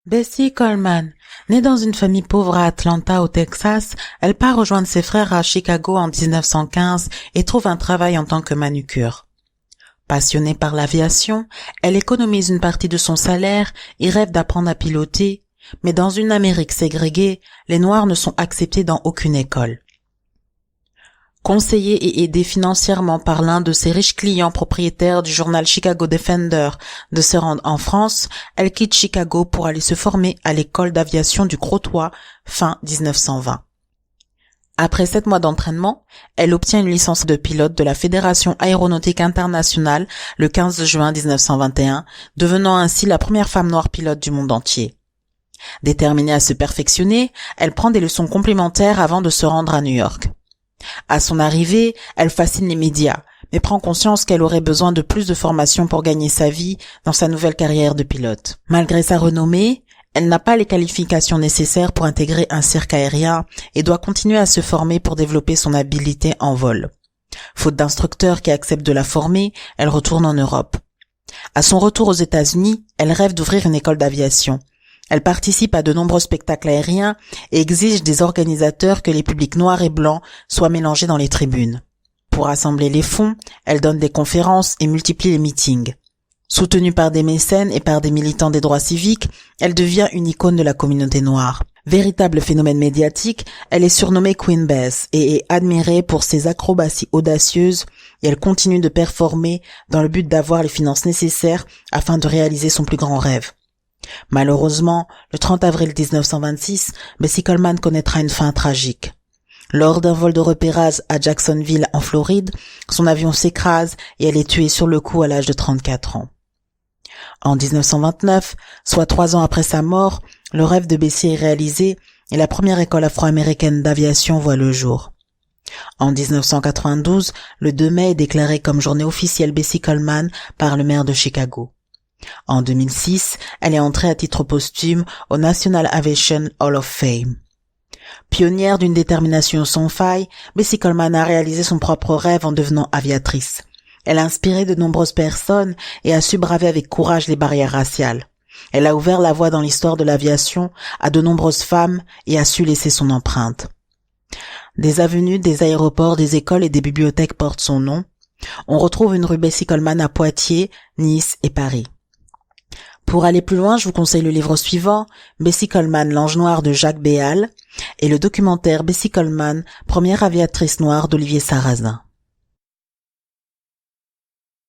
Bessie Coleman, née dans une famille pauvre à Atlanta au Texas, elle part rejoindre ses frères à Chicago en 1915 et trouve un travail en tant que manucure. Passionnée par l'aviation, elle économise une partie de son salaire et rêve d'apprendre à piloter, mais dans une Amérique ségrégée, les Noirs ne sont acceptés dans aucune école. Conseillée et aidée financièrement par l'un de ses riches clients propriétaires du journal Chicago Defender de se rendre en France, elle quitte Chicago pour aller se former à l'école d'aviation du Crotoy fin 1920. Après 7 mois d'entraînement, elle obtient une licence de pilote de la Fédération aéronautique internationale le 15 juin 1921, devenant ainsi la première femme noire pilote du monde entier. Déterminée à se perfectionner, elle prend des leçons complémentaires avant de se rendre à New York. À son arrivée, elle fascine les médias, mais prend conscience qu'elle aurait besoin de plus de formation pour gagner sa vie dans sa nouvelle carrière de pilote. Malgré sa renommée, elle n'a pas les qualifications nécessaires pour intégrer un cirque aérien et doit continuer à se former pour développer son habileté en vol. Faute d'instructeurs qui acceptent de la former, elle retourne en Europe. À son retour aux États-Unis, elle rêve d'ouvrir une école d'aviation. Elle participe à de nombreux spectacles aériens et exige des organisateurs que les publics noirs et blancs soient mélangés dans les tribunes. Pour rassembler les fonds, elle donne des conférences et multiplie les meetings. Soutenue par des mécènes et par des militants des droits civiques, elle devient une icône de la communauté noire. Véritable phénomène médiatique, elle est surnommée Queen Bess et est admirée pour ses acrobaties audacieuses et elle continue de performer dans le but d'avoir les finances nécessaires afin de réaliser son plus grand rêve. Malheureusement, le 30 avril 1926, Bessie Coleman connaîtra une fin tragique. Lors d'un vol de repérage à Jacksonville, en Floride, son avion s'écrase et elle est tuée sur le coup à l'âge de 34 ans. En 1929, soit 3 ans après sa mort, le rêve de Bessie est réalisé et la première école afro-américaine d'aviation voit le jour. En 1992, le 2 mai est déclaré comme journée officielle Bessie Coleman par le maire de Chicago. En 2006, elle est entrée à titre posthume au National Aviation Hall of Fame. Pionnière d'une détermination sans faille, Bessie Coleman a réalisé son propre rêve en devenant aviatrice. Elle a inspiré de nombreuses personnes et a su braver avec courage les barrières raciales. Elle a ouvert la voie dans l'histoire de l'aviation à de nombreuses femmes et a su laisser son empreinte. Des avenues, des aéroports, des écoles et des bibliothèques portent son nom. On retrouve une rue Bessie Coleman à Poitiers, Nice et Paris. Pour aller plus loin, je vous conseille le livre suivant, Bessie Coleman, l'ange noir de Jacques Béal, et le documentaire Bessie Coleman, première aviatrice noire d'Olivier Sarrazin.